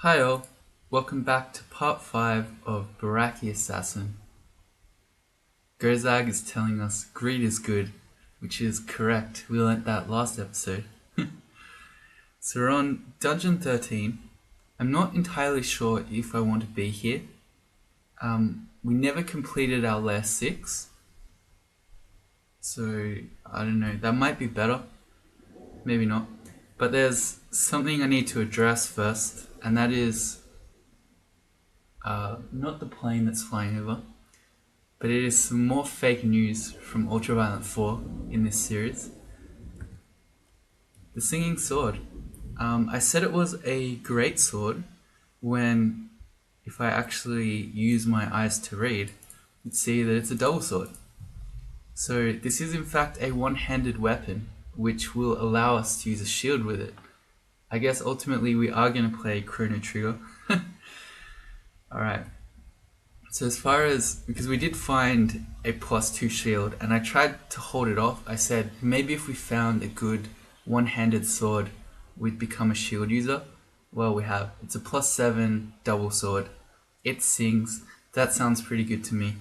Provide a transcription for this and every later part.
Hi all, welcome back to part 5 of Barachi Assassin. Gozag is telling us greed is good, which is correct. We learnt that last episode. So we're on Dungeon 13. I'm not entirely sure if I want to be here. We never completed our layer 6. So, I don't know, that might be better. Maybe not. But there's something I need to address first, and that is not the plane that's flying over, but it is some more fake news from Ultraviolent 4 in this series. The Singing Sword. I said it was a great sword when, if I actually use my eyes to read, you'd see that it's a double sword. So this is in fact a one-handed weapon, which will allow us to use a shield with it. I guess ultimately we are going to play Chrono Trigger. Alright. So as far as, because we did find a +2 shield, and I tried to hold it off. I said maybe if we found a good one-handed sword, we'd become a shield user. Well, we have. It's a +7 double sword. It sings. That sounds pretty good to me.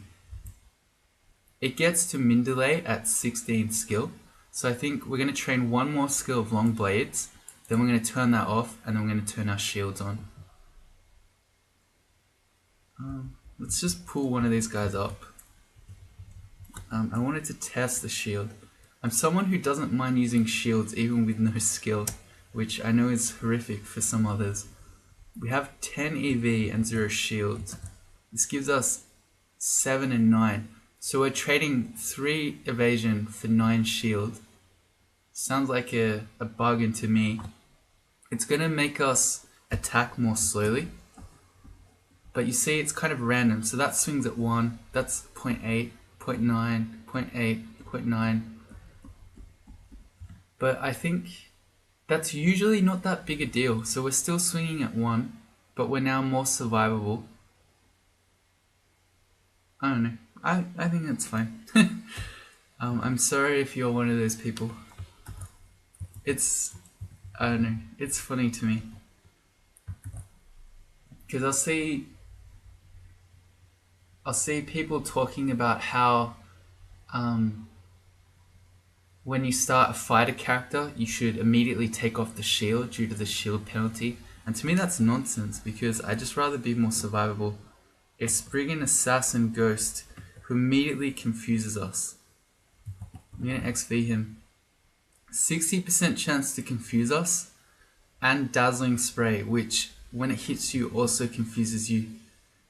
It gets to min delay at 16 skill. So I think we're going to train one more skill of long blades, then we're going to turn that off, and then we're going to turn our shields on. Let's just pull one of these guys up. I wanted to test the shield. I'm someone who doesn't mind using shields even with no skill, which I know is horrific for some others. We have 10 EV and 0 shields. This gives us 7 and 9. So we're trading 3 evasion for 9 shield. Sounds like a bargain to me. It's going to make us attack more slowly. But you see, it's kind of random. So that swings at 1. That's 0.8, 0.9, 0.8, 0.9. But I think that's usually not that big a deal. So we're still swinging at 1, but we're now more survivable. I don't know. I think that's fine. I'm sorry if you're one of those people. I don't know. It's funny to me. Because I'll see people talking about how when you start a fighter character, you should immediately take off the shield due to the shield penalty. And to me that's nonsense, because I just rather be more survivable. A Spriggan Assassin Ghost who immediately confuses us. I'm going to XV him. 60% chance to confuse us, and Dazzling Spray, which when it hits you also confuses you.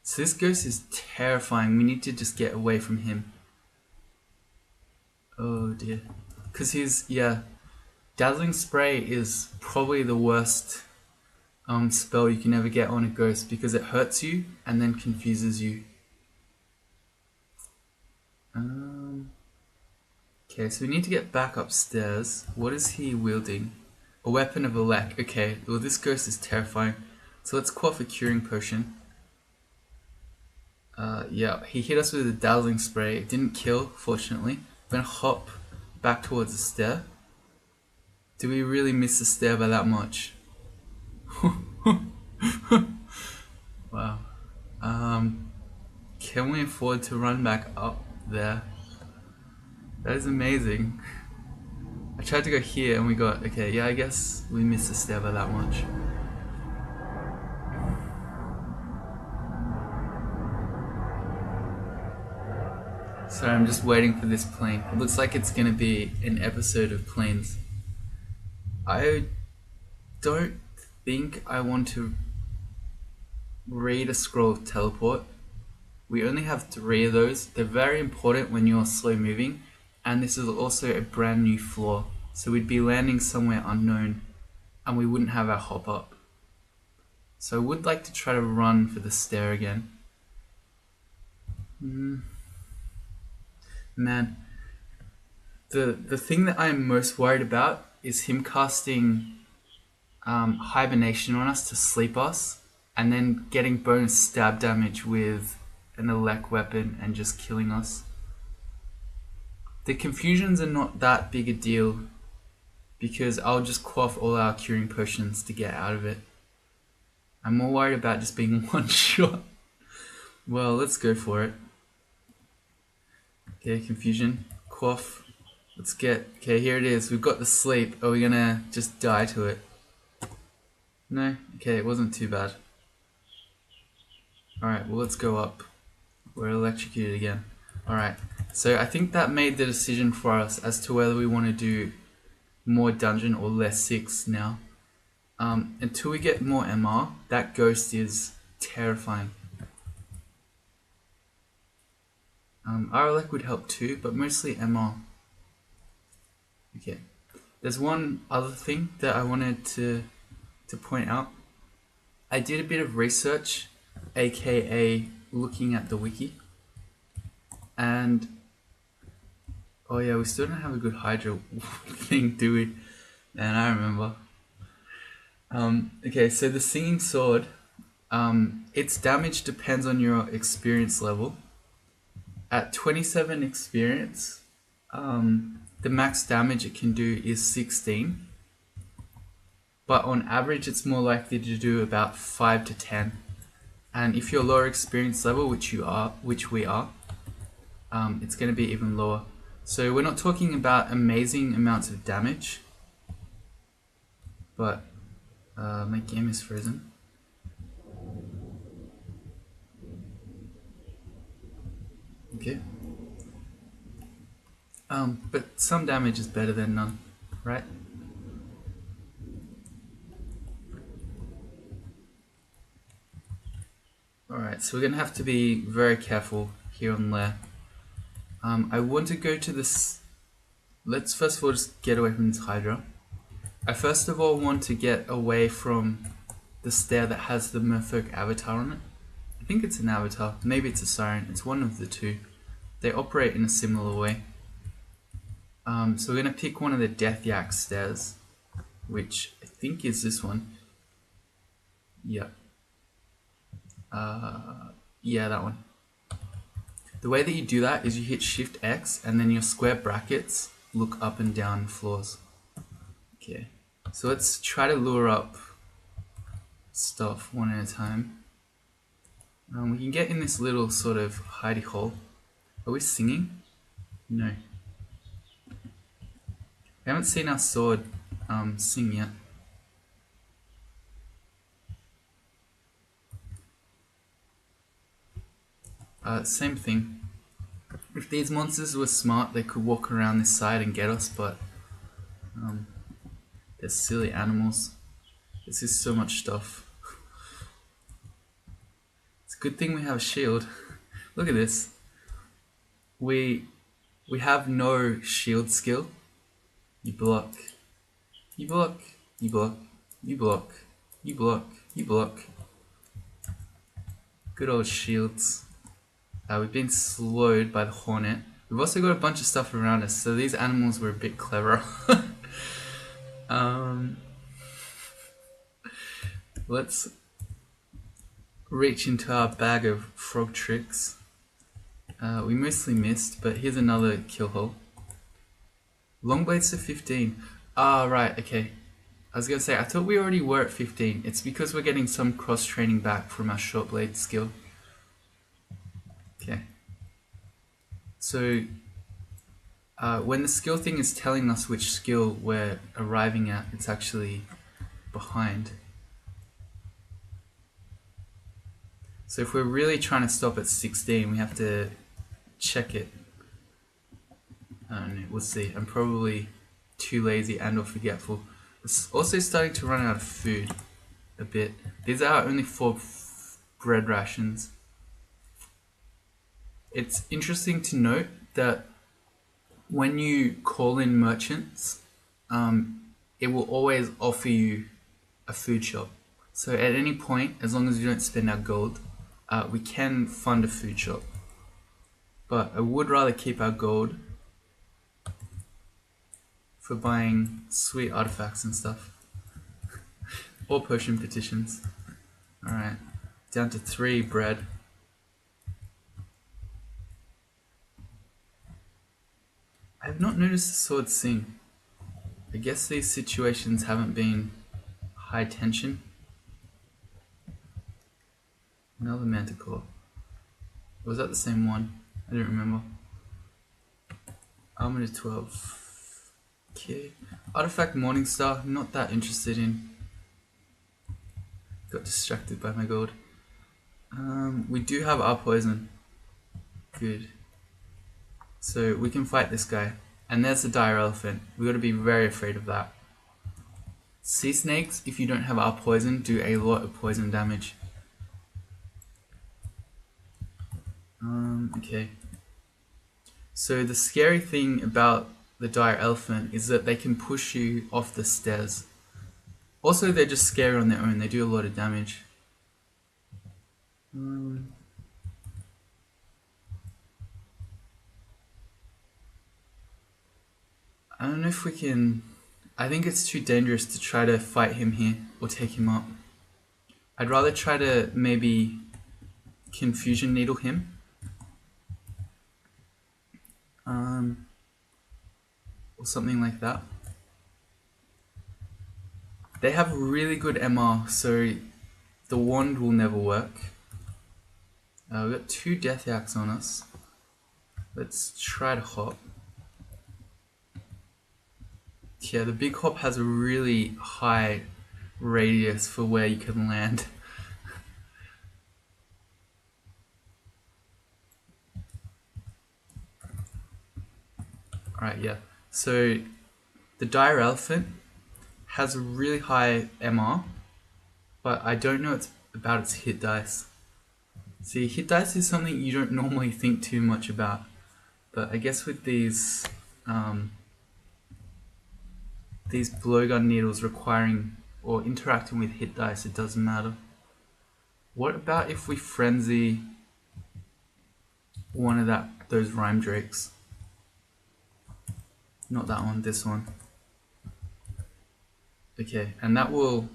So this ghost is terrifying. We need to just get away from him. Oh dear. Because Dazzling Spray is probably the worst spell you can ever get on a ghost, because it hurts you and then confuses you. Okay, so we need to get back upstairs. What is he wielding? A weapon of Elec. Okay, well this ghost is terrifying. So let's quaff a curing potion. Yeah, he hit us with a dazzling spray. It didn't kill, fortunately. I'm gonna hop back towards the stair. Do we really miss the stair by that much? Wow. Can we afford to run back up there? That is amazing. I tried to go here and we got, okay, yeah, I guess we missed the stair by that much. Sorry, I'm just waiting for this plane. It looks like it's gonna be an episode of planes. I don't think I want to read a scroll of teleport. We only have 3 of those. They're very important when you're slow moving, and this is also a brand new floor. So we'd be landing somewhere unknown and we wouldn't have our hop up. So I would like to try to run for the stair again. Man, the thing that I'm most worried about is him casting hibernation on us to sleep us, and then getting bonus stab damage with an Elec weapon and just killing us. The confusions are not that big a deal, because I'll just quaff all our curing potions to get out of it. I'm more worried about just being one shot. Well, let's go for it. Okay, confusion. Quaff. Let's get... Okay, here it is. We've got the sleep. Are we gonna just die to it? No? Okay, it wasn't too bad. Alright, well let's go up. We're electrocuted again. Alright, so I think that made the decision for us as to whether we want to do more dungeon or less 6 now. Until we get more MR, that ghost is terrifying. RLEC would help too, but mostly MR. Okay. There's one other thing that I wanted to point out. I did a bit of research, aka looking at the wiki, and oh yeah, we still don't have a good Hydra thing, do we? And I remember. Okay, so the Singing Sword, its damage depends on your experience level. At 27 experience, the max damage it can do is 16. But on average, it's more likely to do about 5 to 10. And if you're lower experience level, which we are, it's going to be even lower. So we're not talking about amazing amounts of damage, but my game is frozen. Okay. But some damage is better than none, right? Alright, so we're going to have to be very careful here on Lair. I want to go to this... Let's first of all just get away from this Hydra. I first of all want to get away from the stair that has the Merfolk avatar on it. I think it's an avatar, maybe it's a siren, it's one of the two. They operate in a similar way. So we're going to pick one of the Death Yak stairs, which I think is this one. Yeah. Yeah, that one. The way that you do that is you hit Shift X and then your square brackets look up and down floors. Okay, so let's try to lure up stuff one at a time. We can get in this little sort of hidey hole. Are we singing? No. We haven't seen our sword sing yet. Same thing. If these monsters were smart, they could walk around this side and get us, but they're silly animals. This is so much stuff. It's a good thing we have a shield. Look at this. We have no shield skill. You block. You block. You block. You block. You block. You block. Good old shields. We've been slowed by the Hornet. We've also got a bunch of stuff around us, so these animals were a bit cleverer. Let's reach into our bag of frog tricks. We mostly missed, but here's another kill hole. Long blades to 15. Ah, right, okay. I was gonna say, I thought we already were at 15. It's because we're getting some cross training back from our short blade skill. Okay. So, when the skill thing is telling us which skill we're arriving at, it's actually behind. So if we're really trying to stop at 16, we have to check it. I don't know, we'll see. I'm probably too lazy and or forgetful. It's also starting to run out of food a bit. These are only 4 bread rations. It's interesting to note that when you call in merchants, it will always offer you a food shop. So at any point, as long as we don't spend our gold, we can fund a food shop. But I would rather keep our gold for buying sweet artifacts and stuff. Or potion petitions. Alright, down to 3 bread. I have not noticed the sword sing. I guess these situations haven't been high tension. Another manticore. Was that the same one? I don't remember. Armor to 12. Okay. Artifact Morningstar, not that interested in. Got distracted by my gold. We do have our poison. Good. So we can fight this guy. And there's the dire elephant. We gotta be very afraid of that. Sea snakes, if you don't have our poison, do a lot of poison damage. Okay. So the scary thing about the dire elephant is that they can push you off the stairs. Also, they're just scary on their own. They do a lot of damage. I don't know if we can... I think it's too dangerous to try to fight him here or take him up. I'd rather try to maybe confusion needle him. Or something like that. They have really good MR, so the wand will never work. We've got 2 death yaks on us. Let's try to hop. Yeah, the big hop has a really high radius for where you can land. Alright, yeah. So the dire elephant has a really high MR, but I don't know about its hit dice. See, hit dice is something you don't normally think too much about, but I guess with these blowgun needles requiring or interacting with hit dice, it doesn't matter. What about if we frenzy one of those rhyme drakes? Not that one, this one. Okay, and it will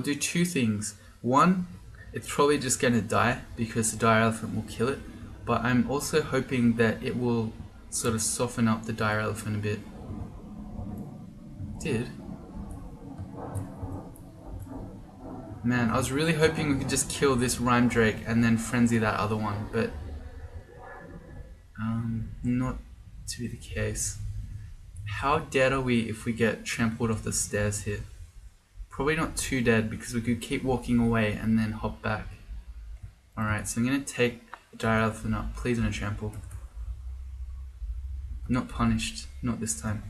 do 2 things. One, it's probably just going to die because the dire elephant will kill it, but I'm also hoping that it will sort of soften up the dire elephant a bit. Did. Man, I was really hoping we could just kill this rhyme drake and then frenzy that other one, but not to be the case. How dead are we if we get trampled off the stairs here? Probably not too dead because we could keep walking away and then hop back. Alright, so I'm going to take the dire elephant up. Please don't trample. Not punished. Not this time.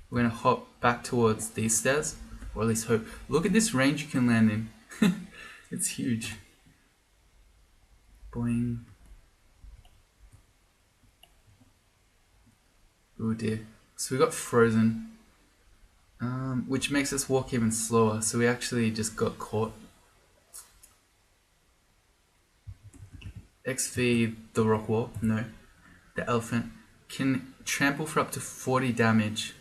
We're going to hop back towards these stairs. Or at least hope. Look at this range you can land in. It's huge. Boing. Oh dear. So we got frozen. Which makes us walk even slower. So we actually just got caught. XV, the rock wall. No. The elephant can trample for up to 40 damage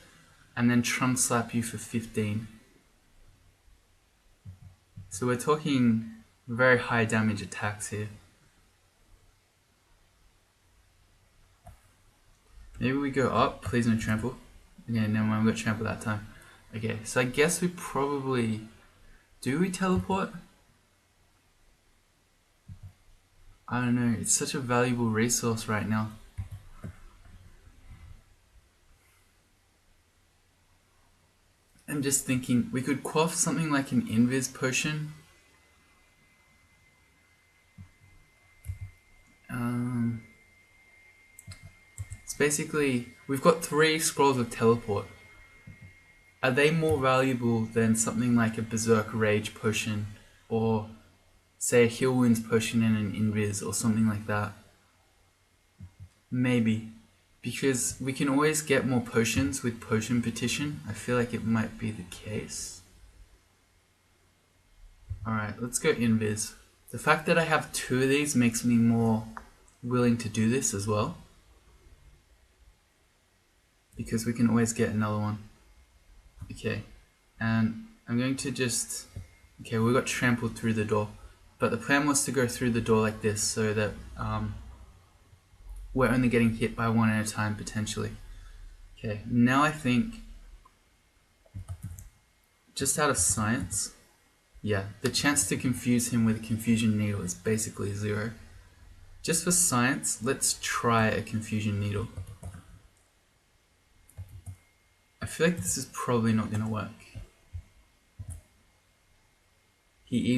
and then trunk slap you for 15. So we're talking very high damage attacks here. Maybe we go up, please don't trample. Okay, never mind, we got trample that time. Okay, so I guess we probably... Do we teleport? I don't know, it's such a valuable resource right now. I'm just thinking, we could quaff something like an invis potion. It's basically, we've got 3 scrolls of teleport. Are they more valuable than something like a berserk rage potion, or say a heal wounds potion and an invis or something like that? Maybe. Because we can always get more potions with potion petition. I feel like it might be the case. Alright, let's go invis. The fact that I have 2 of these makes me more willing to do this as well. Because we can always get another one. Okay, and I'm going to just... Okay, we got trampled through the door. But the plan was to go through the door like this so that we're only getting hit by one at a time, potentially. Okay, now I think, just out of science, Yeah, the chance to confuse him with a confusion needle is basically 0. Just for science, let's try a confusion needle. I feel like this is probably not going to work. He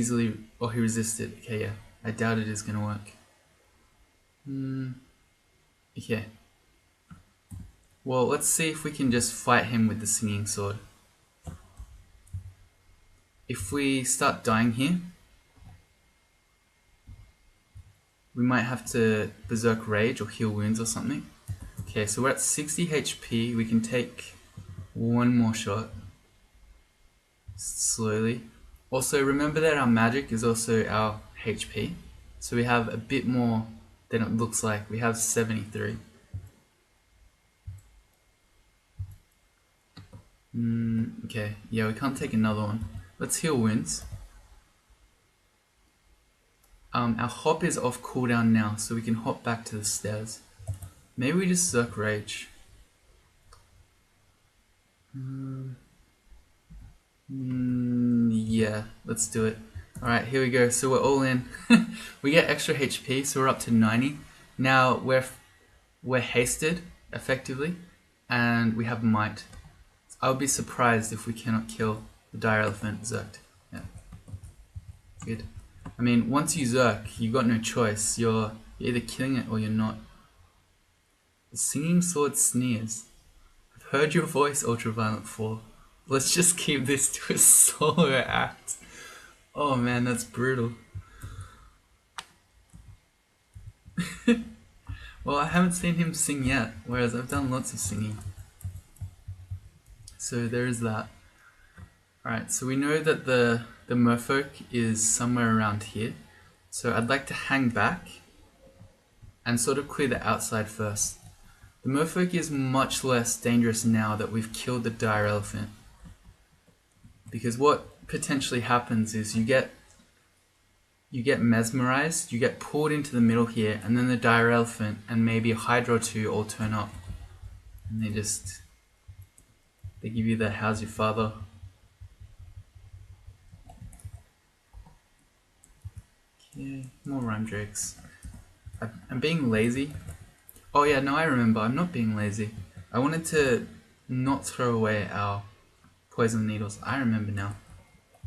resisted. Okay, yeah. I doubt it is going to work. Okay. Well, let's see if we can just fight him with the singing sword. If we start dying here, we might have to berserk rage or heal wounds or something. Okay, so we're at 60 HP. We can take one more shot. Slowly. Also, remember that our magic is also our HP. So we have a bit more than it looks like. We have 73. Okay, yeah, we can't take another one. Let's heal wounds. Our hop is off cooldown now, so we can hop back to the stairs. Maybe we just Zerk Rage. Yeah, let's do it. Alright, here we go. So we're all in. We get extra HP, so we're up to 90. Now we're hasted, effectively, and we have might. I would be surprised if we cannot kill the dire elephant Zerked. Yeah. Good. I mean, once you Zerk, you've got no choice. You're either killing it or you're not. The singing sword sneers. I've heard your voice, Ultraviolent 4. Let's just keep this to a solo act. Oh man, that's brutal. Well, I haven't seen him sing yet, whereas I've done lots of singing. So there is that. Alright, so we know that the merfolk is somewhere around here. So I'd like to hang back and sort of clear the outside first. The merfolk is much less dangerous now that we've killed the dire elephant. Because what potentially happens is you get mesmerized, you get pulled into the middle here, and then the dire elephant and maybe a hydra or two all turn up. And they give you the how's your father. Okay, more rhyme jokes. I'm being lazy. Oh yeah, no, I remember. I'm not being lazy. I wanted to not throw away our poison needles. I remember now.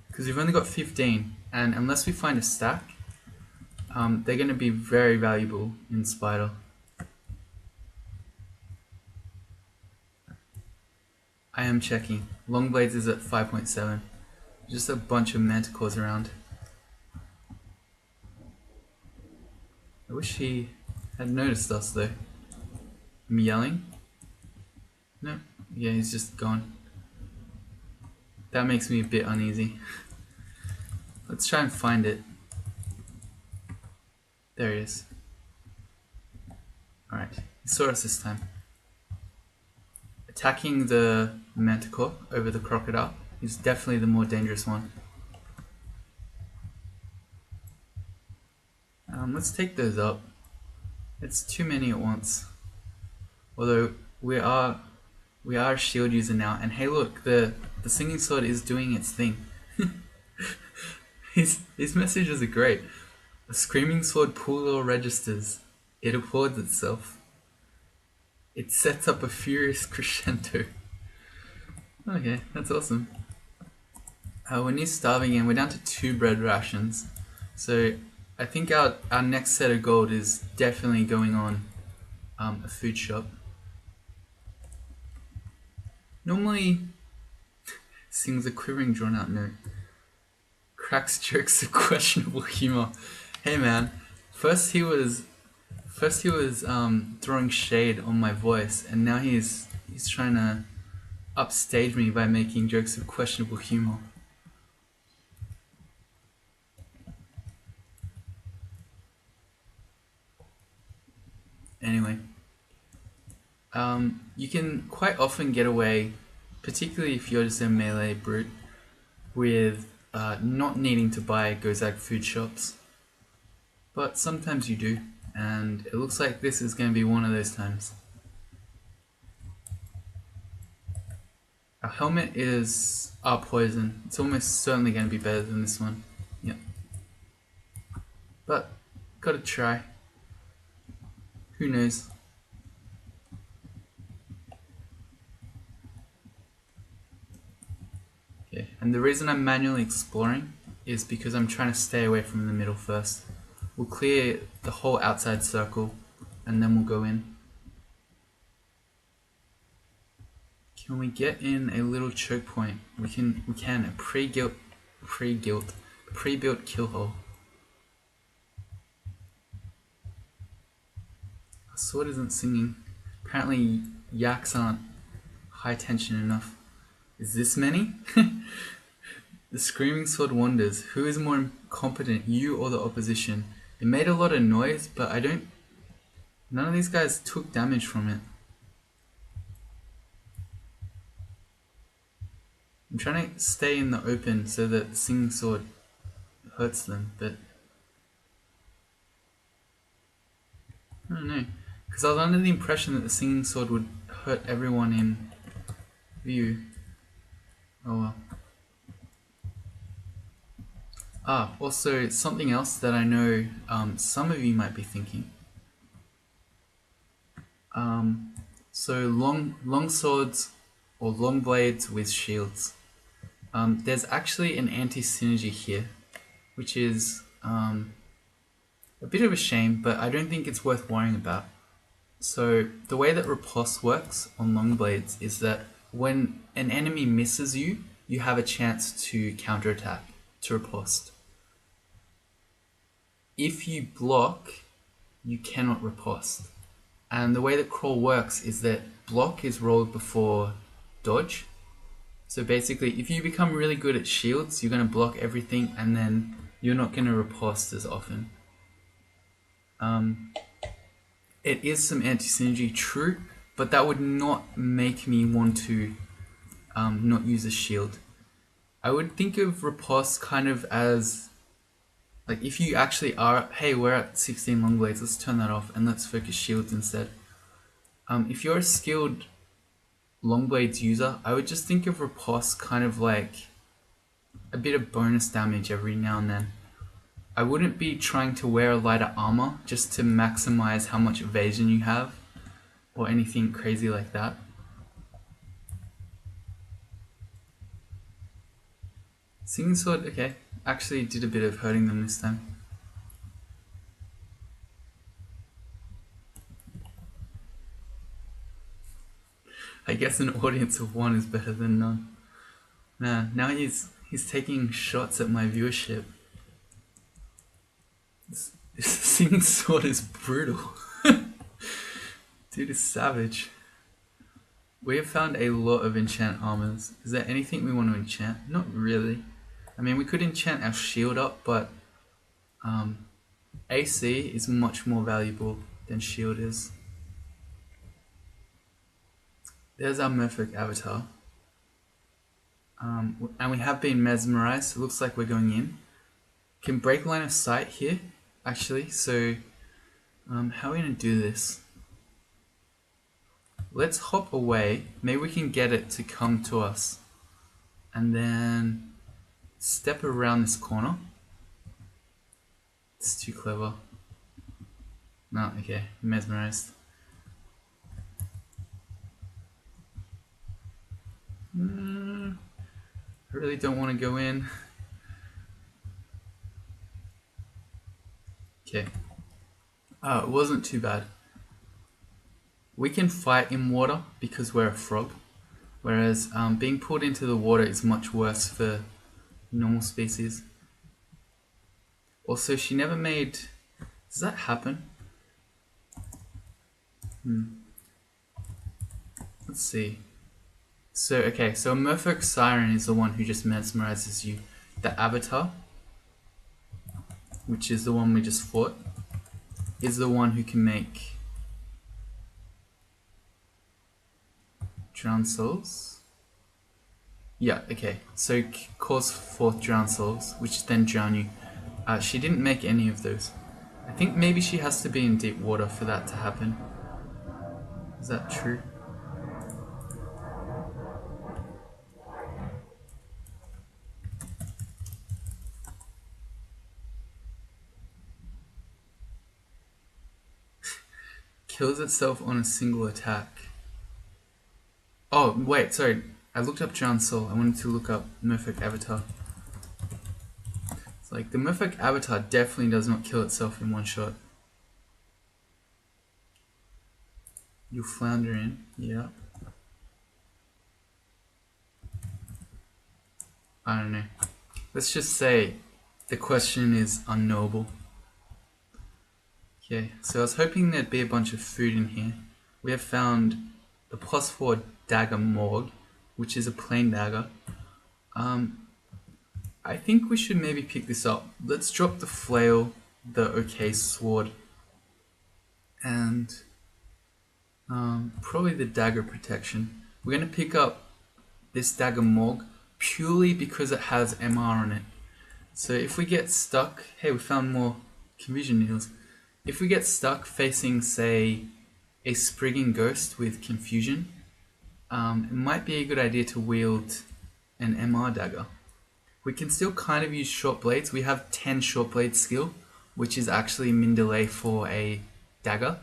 Because we've only got 15, and unless we find a stack, they're going to be very valuable in Spider. I am checking. Longblades is at 5.7. Just a bunch of manticores around. I wish he had noticed us though. I'm yelling. No, yeah, he's just gone. That makes me a bit uneasy. Let's try and find it. There he is. Alright, he saw us this time. Attacking the manticore over the crocodile is definitely the more dangerous one. Let's take those up. It's too many at once. Although we are a shield user now, and hey look, the singing sword is doing its thing. His messages are great. A screaming sword pulls all registers. It applauds itself. It sets up a furious crescendo. Okay, that's awesome. We're near starving and we're down to 2 bread rations. So I think our next set of gold is definitely going on a food shop. Normally sings a quivering drawn out note. Cracks jokes of questionable humor. Hey man, first he was throwing shade on my voice, and now he's trying to upstage me by making jokes of questionable humor. Anyway, you can quite often get away, particularly if you're just a melee brute, with not needing to buy Gozag food shops. But sometimes you do, and it looks like this is going to be one of those times. Our helmet is our poison. It's almost certainly going to be better than this one. Yep. But, gotta try. Who knows? Okay, and the reason I'm manually exploring is because I'm trying to stay away from the middle first. We'll clear the whole outside circle and then we'll go in. Can we get in a little choke point? We can a pre-built kill hole. Our sword isn't singing. Apparently yaks aren't high tension enough. Is this many? The screaming sword wonders, who is more incompetent, you or the opposition? It made a lot of noise, but none of these guys took damage from it. I'm trying to stay in the open so that the singing sword hurts them, but I don't know. Because I was under the impression that the singing sword would hurt everyone in view. Oh well. Also something else that I know some of you might be thinking. So long swords or long blades with shields. There's actually an anti-synergy here, which is a bit of a shame, but I don't think it's worth worrying about. So the way that riposte works on long blades is that when an enemy misses you, you have a chance to counterattack, to riposte. If you block, you cannot riposte. And the way that crawl works is that block is rolled before dodge. So basically, if you become really good at shields, you're going to block everything and then you're not going to riposte as often. It is some anti-synergy, true, but that would not make me want to not use a shield. I would think of riposte kind of as, like, if you actually are, hey, we're at 16 long blades, let's turn that off and let's focus shields instead. If you're a skilled long blades user, I would just think of riposte kind of like a bit of bonus damage every now and then. I wouldn't be trying to wear a lighter armor just to maximize how much evasion you have or anything crazy like that. Singing sword, okay, actually did a bit of hurting them this time. I guess an audience of one is better than none. Now he's taking shots at my viewership. This singing sword is brutal. Dude is savage. We have found a lot of enchant armors. Is there anything we want to enchant? Not really. I mean, we could enchant our shield up, but AC is much more valuable than shield is. There's our Merfolk avatar. And we have been mesmerized. It looks like we're going in. Can break line of sight here, actually. So, how are we going to do this? Let's hop away. Maybe we can get it to come to us. And then step around this corner. It's too clever. No, okay. Mesmerized. I really don't want to go in. Okay. It wasn't too bad. We can fight in water because we're a frog, whereas being pulled into the water is much worse for normal species. Also, she never made... Does that happen? Let's see. So, okay, so a Merfolk Siren is the one who just mesmerizes you. The Avatar, which is the one we just fought, is the one who can make drowned souls. Yeah, okay, so cause forth drowned souls, which then drown you. She didn't make any of those. I think maybe she has to be in deep water for that to happen. Is that true? kills itself on a single attack. Oh, wait, sorry. I looked up Drowned Soul. I wanted to look up Merfolk Avatar. It's like, the Merfolk Avatar definitely does not kill itself in one shot. You'll flounder in, yeah. I don't know. Let's just say the question is unknowable. Okay, so I was hoping there'd be a bunch of food in here. We have found the +4 dagger Morg, which is a plain dagger. I think we should maybe pick this up. Let's drop the flail, the okay sword, and probably the dagger protection. We're going to pick up this dagger Morg purely because it has MR on it. So if we get stuck, hey, we found more confusion needles. If we get stuck facing, say, a Sprigging Ghost with confusion, it might be a good idea to wield an MR dagger. We can still kind of use short blades. We have 10 short blade skill, which is actually min delay for a dagger.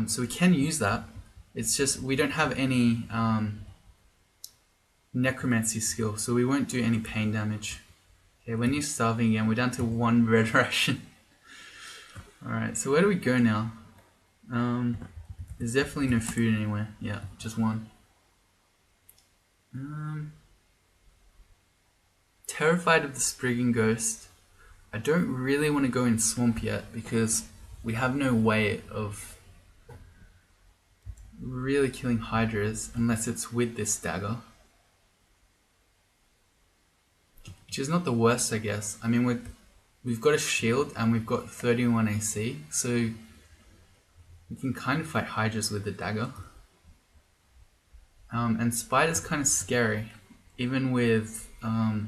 So we can use that. It's just we don't have any necromancy skill, so we won't do any pain damage. Okay, when you're starving again, we're down to 1 red ration. Alright, so where do we go now? There's definitely no food anywhere. Yeah, just 1. Terrified of the Sprigging Ghost. I don't really want to go in Swamp yet because we have no way of really killing Hydras unless it's with this dagger. Which is not the worst, I guess. I mean, we've got a shield and we've got 31 AC, so we can kind of fight Hydras with the dagger. And Spider's kind of scary, even with our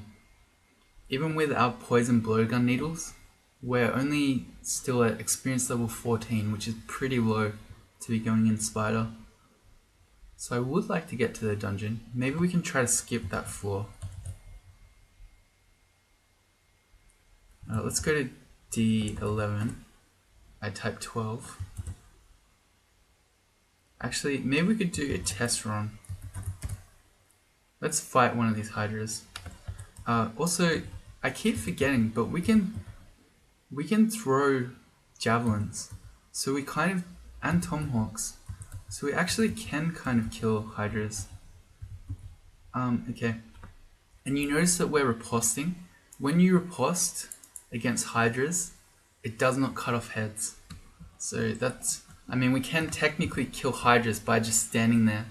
poison blowgun needles. We're only still at experience level 14, which is pretty low to be going in Spider. So I would like to get to the dungeon. Maybe we can try to skip that floor. Let's go to D11. I type 12. Actually, maybe we could do a test run. Let's fight one of these Hydras. Also, I keep forgetting, but we can throw javelins. So we kind of, and tomahawks. So we actually can kind of kill Hydras. Okay. And you notice that we're riposting. When you riposte against Hydras, it does not cut off heads. So that's, I mean, we can technically kill Hydras by just standing there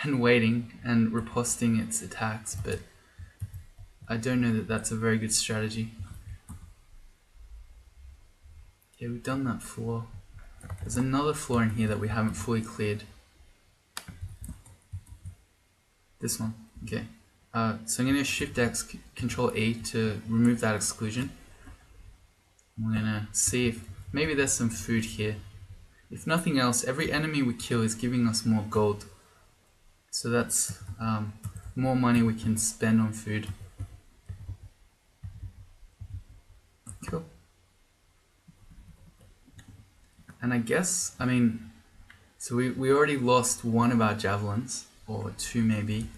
and waiting and riposting its attacks, but I don't know that that's a very good strategy. Okay, we've done that floor. There's another floor in here that we haven't fully cleared. This one, okay. So I'm going to Shift X, Control E to remove that exclusion. We're going to see if maybe there's some food here. If nothing else, every enemy we kill is giving us more gold. So that's more money we can spend on food. Cool. And I guess, I mean, so we already lost 1 of our javelins, or 2 maybe,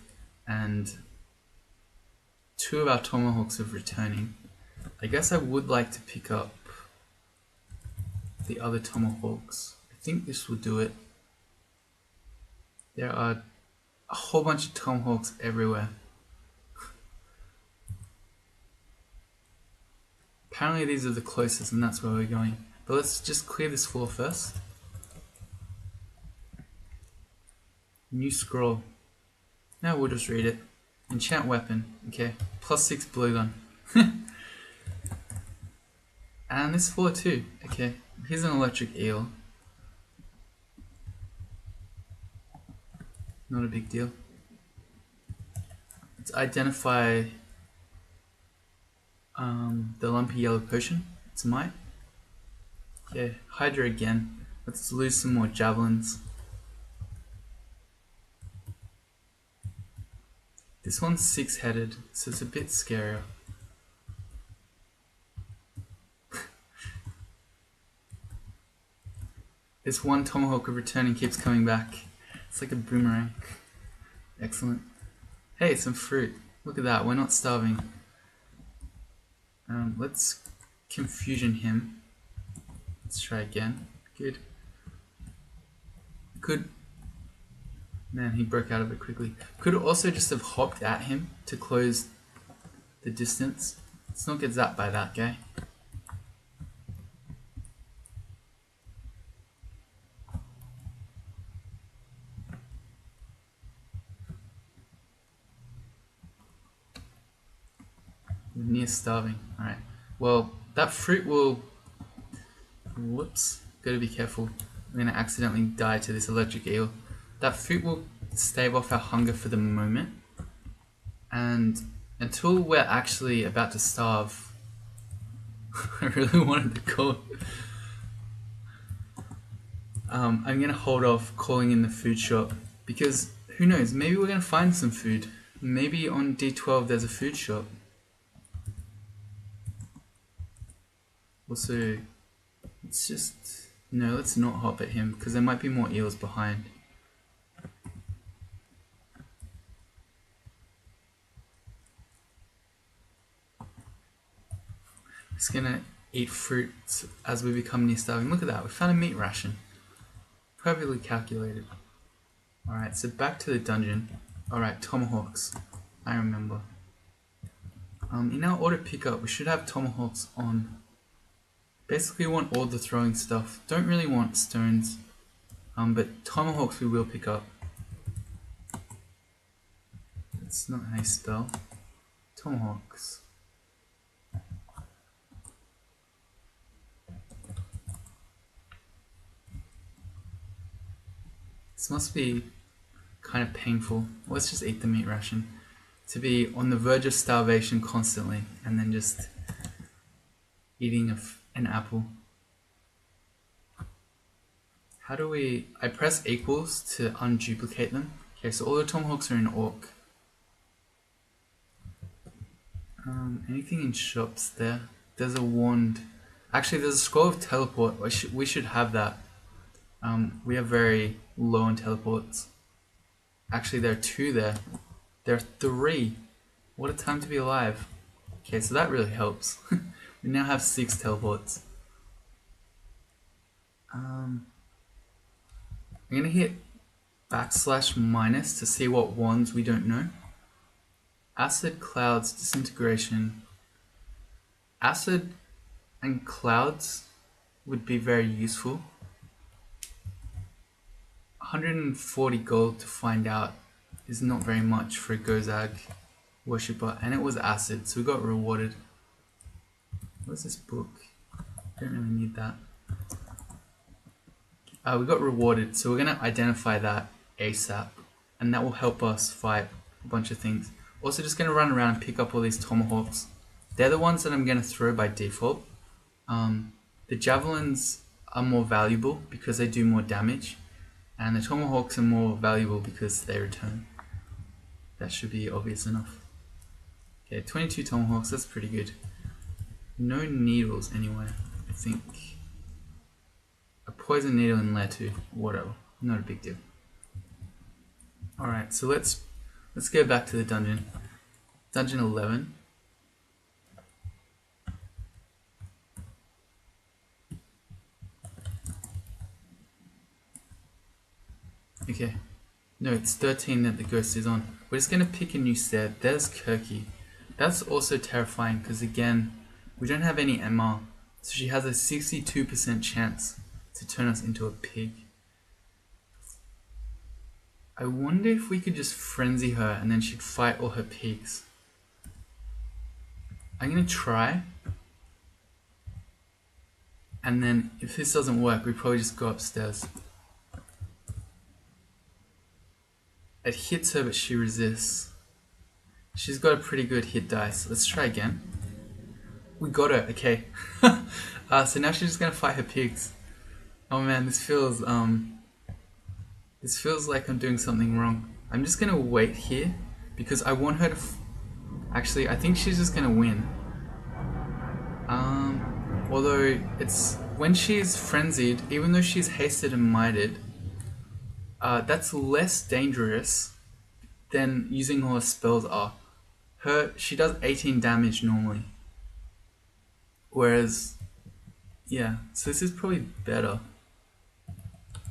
and 2 of our tomahawks are returning. I guess I would like to pick up the other tomahawks. I think this will do it. There are a whole bunch of tomahawks everywhere. Apparently these are the closest and that's where we're going. But let's just clear this floor first. New scroll. Now we'll just read it. Enchant weapon. Okay. +6 blowgun. And this floor too. Okay. Here's an electric eel. Not a big deal. Let's identify the lumpy yellow potion. It's might. Okay, Hydra again. Let's lose some more javelins. This one's 6-headed, so it's a bit scarier. This one tomahawk of returning keeps coming back. It's like a boomerang. Excellent. Hey, some fruit. Look at that, we're not starving. Let's confusion him. Let's try again. Good. Could... Man, he broke out of it quickly. Could also just have hopped at him to close the distance. Let's not get zapped by that guy. We're near starving. Alright. Well, that fruit will... Whoops. Gotta be careful. I'm gonna accidentally die to this electric eel. That fruit will stave off our hunger for the moment. And until we're actually about to starve... I really wanted to call... I'm gonna hold off calling in the food shop. Because, who knows, maybe we're gonna find some food. Maybe on D12 there's a food shop. Also, let's just... No, let's not hop at him, because there might be more eels behind. Just gonna eat fruits as we become near starving. Look at that, we found a meat ration. Perfectly calculated. Alright, so back to the dungeon. Alright, tomahawks. I remember. In our auto pickup, we should have tomahawks on. Basically, we want all the throwing stuff. Don't really want stones. But tomahawks we will pick up. That's not how you spell. Tomahawks. This must be kind of painful. Let's just eat the meat ration. To be on the verge of starvation constantly and then just eating an apple. How do we... I press equals to unduplicate them. Okay, so all the tomahawks are in orc. Anything in shops there? There's a wand. Actually, there's a scroll of teleport. We should have that. We are very low on teleports. Actually, there are 2 there. There are 3. What a time to be alive. Okay, so that really helps. We now have 6 teleports. I'm gonna hit /- to see what wands we don't know. Acid, clouds, disintegration. Acid and clouds would be very useful. 140 gold to find out is not very much for a Gozag worshipper, and it was acid, so we got rewarded. What's this book? Don't really need that. We got rewarded, so we're gonna identify that ASAP, and that will help us fight a bunch of things. Also, just gonna run around and pick up all these tomahawks. They're the ones that I'm gonna throw by default. The javelins are more valuable because they do more damage, and the tomahawks are more valuable because they return. That should be obvious enough. Okay, 22 tomahawks, that's pretty good. No needles anyway, I think. A poison needle in layer 2, whatever, not a big deal. Alright, so let's go back to the dungeon. Dungeon 11. Okay, no, it's 13 that the ghost is on. We're just gonna pick a new set. There's Kirky. That's also terrifying because again, we don't have any MR, so she has a 62% chance to turn us into a pig. I wonder if we could just frenzy her and then she'd fight all her pigs. I'm gonna try. And then if this doesn't work, we probably just go upstairs. It hits her, but she resists. She's got a pretty good hit dice. Let's try again. We got her, okay. So now she's just gonna fight her pigs. Oh man, this feels like I'm doing something wrong. I'm just gonna wait here because I want her to. Actually, I think she's just gonna win. Although it's when she's frenzied, even though she's hasted and mighted, that's less dangerous than using all her spells are. She does 18 damage normally. Whereas, yeah, so this is probably better.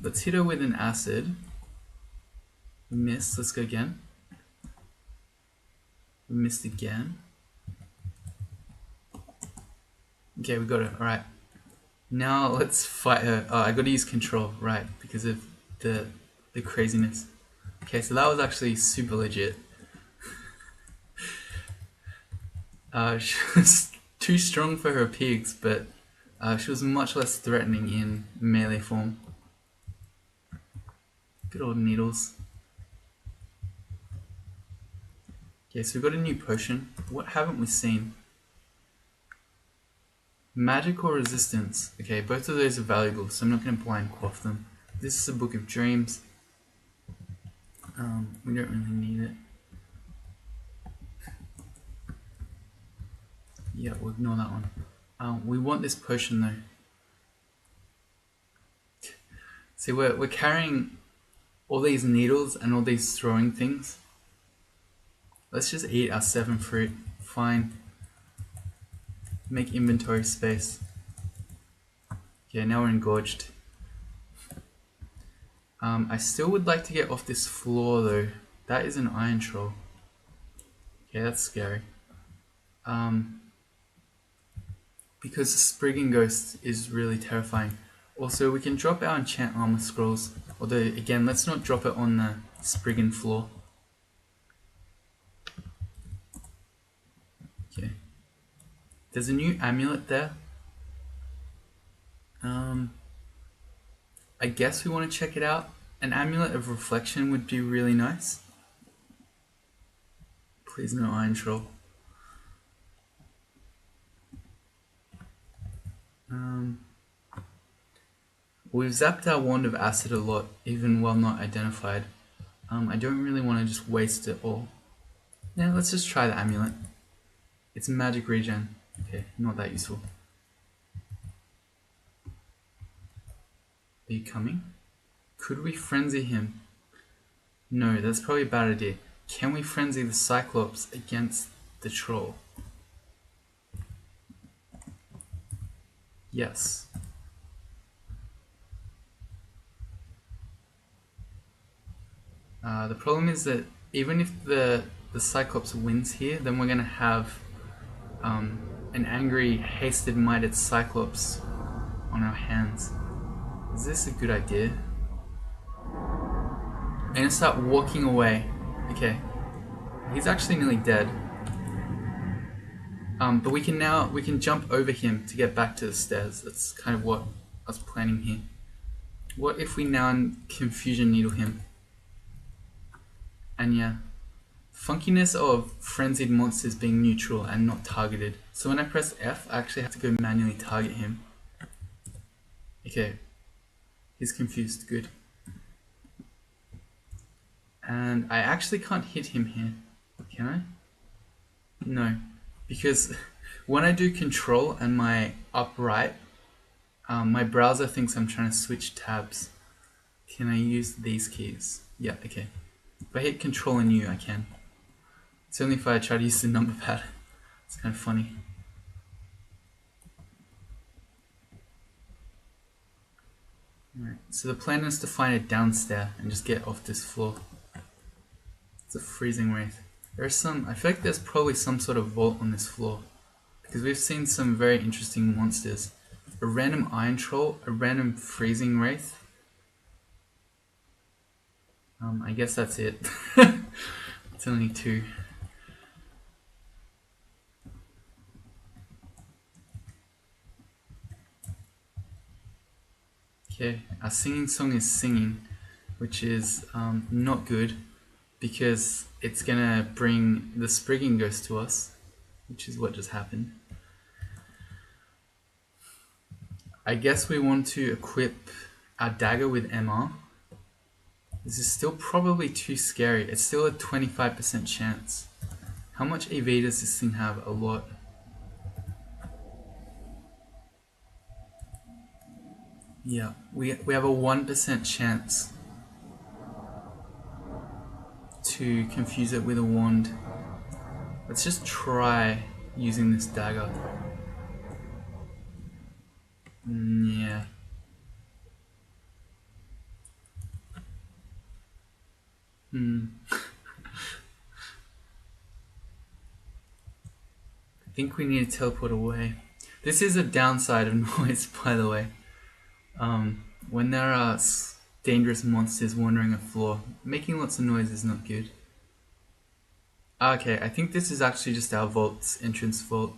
Let's hit her with an acid. We missed, let's go again. We missed again. Okay, we got it, alright. Now let's fight her. Oh, I gotta use control, right, because of the craziness. Okay, so that was actually super legit. She was too strong for her pigs, but she was much less threatening in melee form. Good old needles. Okay, so we've got a new potion. What haven't we seen? Magic or resistance. Okay, both of those are valuable, so I'm not going to blind quaff them. This is a Book of Dreams. We don't really need it. Yeah, we'll ignore that one. We want this potion though. See, we're carrying all these needles and all these throwing things. Let's just eat our 7 fruit. Fine. Make inventory space. Okay, now we're engorged. I still would like to get off this floor though. That is an iron troll. Okay, that's scary. Because the Sprigging Ghost is really terrifying. Also, we can drop our enchant armor scrolls. Although, again, let's not drop it on the Spriggan floor. Okay. There's a new amulet there. I guess we want to check it out. An amulet of reflection would be really nice. Please no iron troll. We've zapped our wand of acid a lot, even while not identified. I don't really want to just waste it all. Yeah, let's just try the amulet. It's magic regen. Okay, not that useful. Are you coming? Could we frenzy him? No, that's probably a bad idea. Can we frenzy the Cyclops against the troll? Yes. The problem is that even if the Cyclops wins here, then we're going to have an angry, hasted, mighted Cyclops on our hands. Is this a good idea? I'm going to start walking away. Okay. He's actually nearly dead. But we can jump over him to get back to the stairs. That's kind of what I was planning here. What if we now confusion needle him? And yeah, funkiness of frenzied monsters being neutral and not targeted. So when I press F, I actually have to go manually target him. Okay, he's confused, good. And I actually can't hit him here, can I? No, because when I do control and my up right, my browser thinks I'm trying to switch tabs. Can I use these keys? Yeah, okay. If I hit control and U, I can. It's only if I try to use the number pad. It's kind of funny. Alright, so the plan is to find a downstairs and just get off this floor. It's a freezing wraith. There's some, I feel like there's probably some sort of vault on this floor. Because we've seen some very interesting monsters. A random iron troll, a random freezing wraith. I guess that's it. It's only 2. Okay, our singing song is singing, which is not good because it's gonna bring the Sprigging Ghost to us, which is what just happened. I guess we want to equip our dagger with MR. This is still probably too scary. It's still a 25% chance. How much EV does this thing have? A lot. Yeah, we have a 1% chance to confuse it with a wand. Let's just try using this dagger. Yeah. I think we need to teleport away. This is a downside of noise, by the way. When there are dangerous monsters wandering a floor, making lots of noise is not good. Okay, I think this is actually just our vault's entrance vault.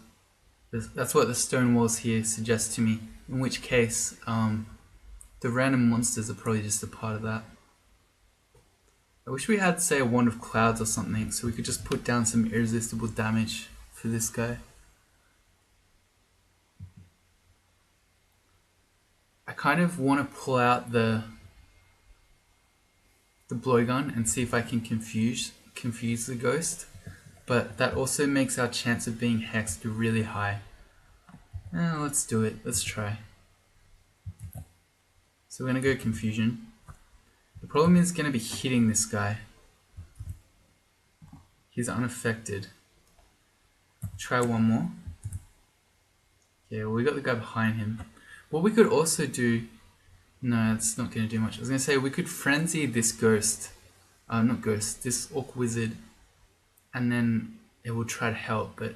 That's what the stone walls here suggest to me. In which case, the random monsters are probably just a part of that. I wish we had, say, a wand of clouds or something, so we could just put down some irresistible damage for this guy. I kind of want to pull out the blowgun and see if I can confuse the ghost, but that also makes our chance of being hexed really high. Let's do it. Let's try. So we're gonna go confusion. The problem is gonna be hitting this guy. He's unaffected. Try one more. Yeah, well, we got the guy behind him. What we could also do... No, it's not going to do much. I was going to say we could frenzy this ghost. Not ghost, this orc wizard. And then it will try to help, but...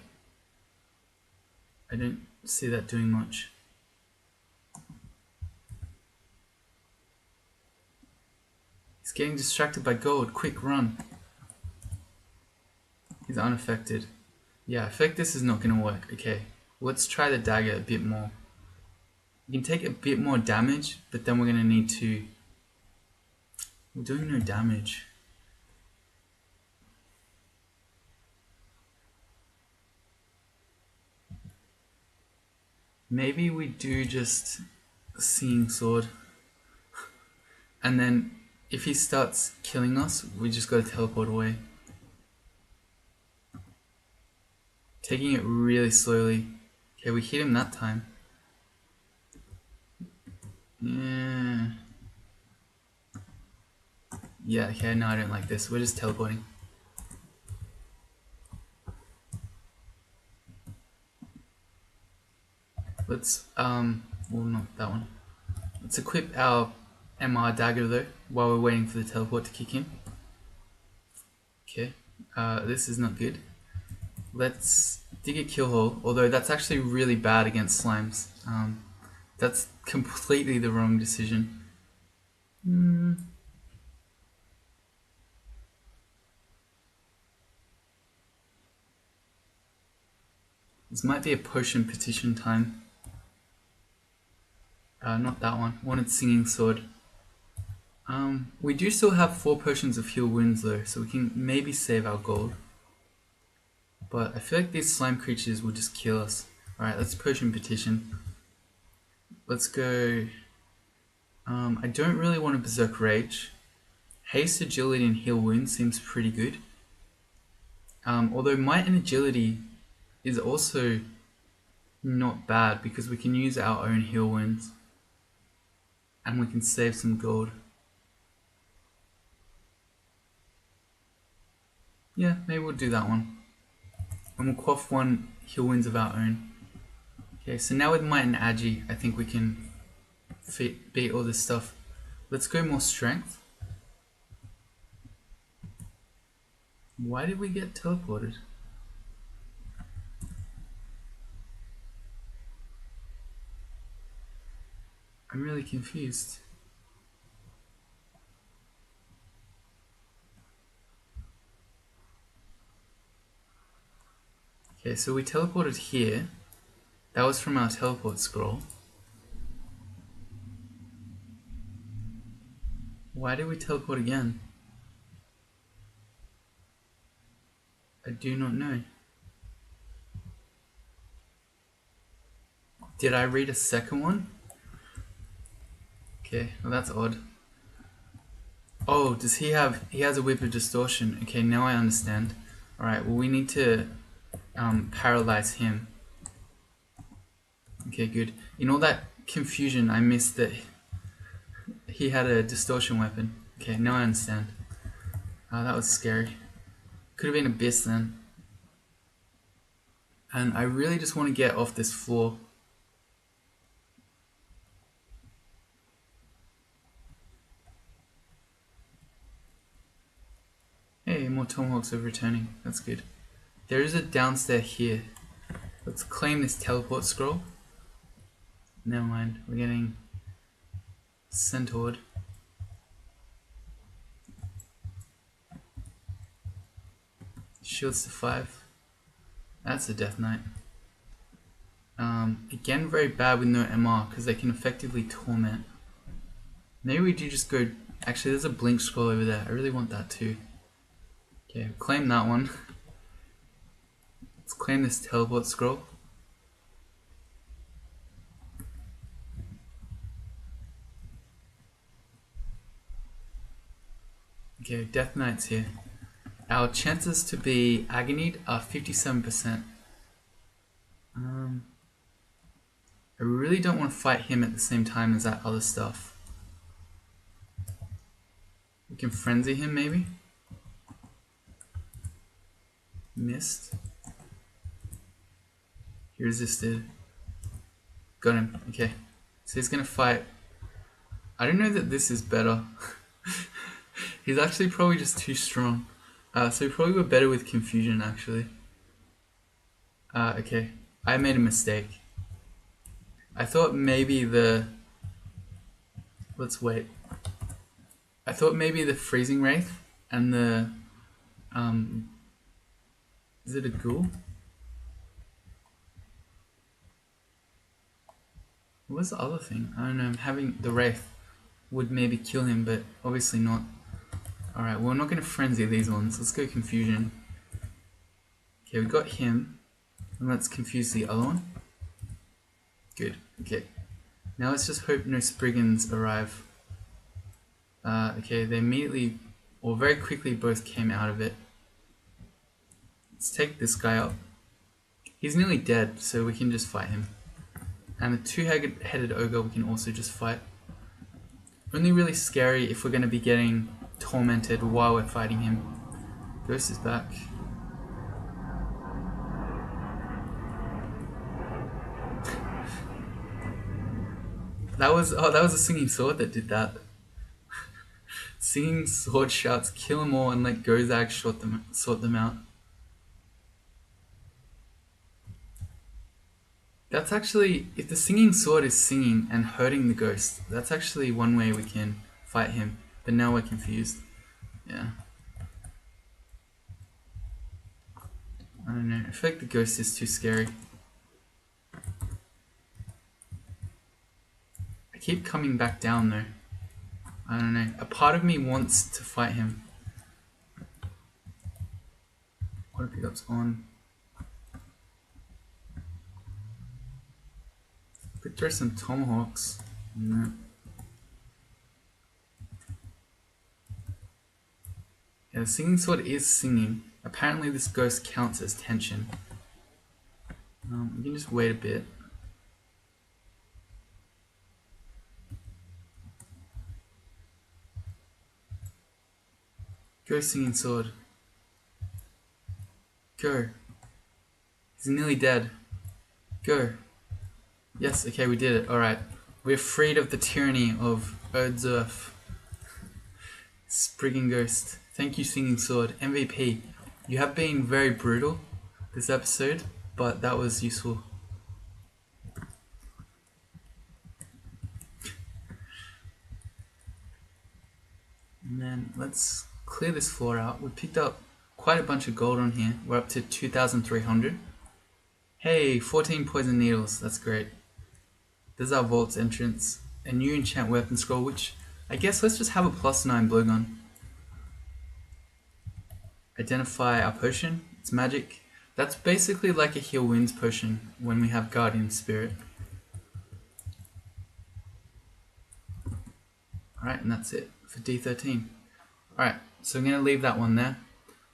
I don't see that doing much. He's getting distracted by gold. Quick, run. He's unaffected. Yeah, I think this is not going to work. Okay, let's try the dagger a bit more. We can take a bit more damage, but then we're going to need to... We're doing no damage. Maybe we do just Seeing Sword. And then if he starts killing us, we just gotta teleport away. Taking it really slowly. Okay, we hit him that time. Yeah. Yeah, okay, no, I don't like this. We're just teleporting. Let's, well, not that one. Let's equip our MR dagger though, while we're waiting for the teleport to kick in. Okay, this is not good. Let's dig a kill hole, although that's actually really bad against slimes. That's completely the wrong decision. This might be a potion petition time. Not that one. Wanted Singing Sword. We do still have 4 potions of heal wounds though, so we can maybe save our gold. But I feel like these slime creatures will just kill us. Alright, let's potion petition. Let's go... I don't really want to Berserk Rage. Haste, Agility and Heal Wounds seems pretty good. Although Might and Agility is also not bad because we can use our own heal wounds. And we can save some gold. Yeah, maybe we'll do that one. And we'll quaff 1 heal wounds of our own. Okay, so now with Might and Agi, I think we can beat all this stuff. Let's go more strength. Why did we get teleported? I'm really confused. Okay, so we teleported here. That was from our teleport scroll. Why did we teleport again? I do not know. Did I read a second one? Okay, well that's odd. Oh, does he has a Whip of Distortion. Okay, now I understand. Alright, well we need to paralyze him. Okay, good. In all that confusion, I missed that he had a distortion weapon. Okay, now I understand. That was scary. Could have been Abyss then. And I really just want to get off this floor. Hey, more Tomahawks are returning. That's good. There is a downstairs here. Let's claim this teleport scroll. Never mind, we're getting centaured. Shields to 5. That's a Death Knight. Again, very bad with no MR because they can effectively torment. Maybe we do just go. Actually, there's a blink scroll over there. I really want that too. Okay, claim that one. Let's claim this teleport scroll. Okay, Death Knight's here. Our chances to be agonied are 57%. I really don't want to fight him at the same time as that other stuff. We can frenzy him maybe? Missed. He resisted. Got him. Okay. So he's gonna fight. I don't know that this is better. He's actually probably just too strong. So we probably were better with confusion actually. Okay. I made a mistake. I thought maybe the... Let's wait. I thought maybe the Freezing Wraith and the... Is it a ghoul? What was the other thing? I don't know. Having the Wraith would maybe kill him, but obviously not. Alright, well, we're not going to frenzy these ones. Let's go confusion. Okay, we got him. And let's confuse the other one. Good. Okay. Now let's just hope no Spriggans arrive. Okay, they immediately, or very quickly, both came out of it. Let's take this guy up. He's nearly dead, so we can just fight him. And the two-headed ogre we can also just fight. Only really scary if we're going to be getting tormented while we're fighting him. Ghost is back. That was a singing sword that did that. Singing sword shouts, kill them all and let Gozag sort them out. That's actually, if the singing sword is singing and hurting the ghost, that's actually one way we can fight him. But now we're confused. Yeah. I don't know. I feel like the ghost is too scary. I keep coming back down though. I don't know. A part of me wants to fight him. Water pickup's on. Could throw some tomahawks. No. Yeah, the singing sword is singing. Apparently this ghost counts as tension. We can just wait a bit. Go, singing sword. Go. He's nearly dead. Go. Yes, okay, we did it. Alright. We're freed of the tyranny of Erdzurf. Sprigging Ghost. Thank you, Singing Sword. MVP. You have been very brutal this episode, but that was useful. And then let's clear this floor out. We picked up quite a bunch of gold on here. We're up to 2,300. Hey, 14 poison needles. That's great. There's our vault's entrance. A new enchant weapon scroll, which I guess let's just have a +9 blowgun. Identify our potion. It's magic. That's basically like a heal wounds potion when we have Guardian Spirit. Alright, and that's it for D13. Alright, so I'm going to leave that one there.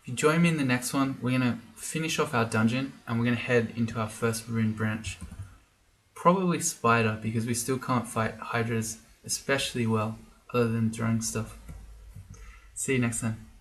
If you join me in the next one, we're going to finish off our dungeon and we're going to head into our first rune branch. Probably Spider, because we still can't fight Hydras especially well. other than drawing stuff. See you next time.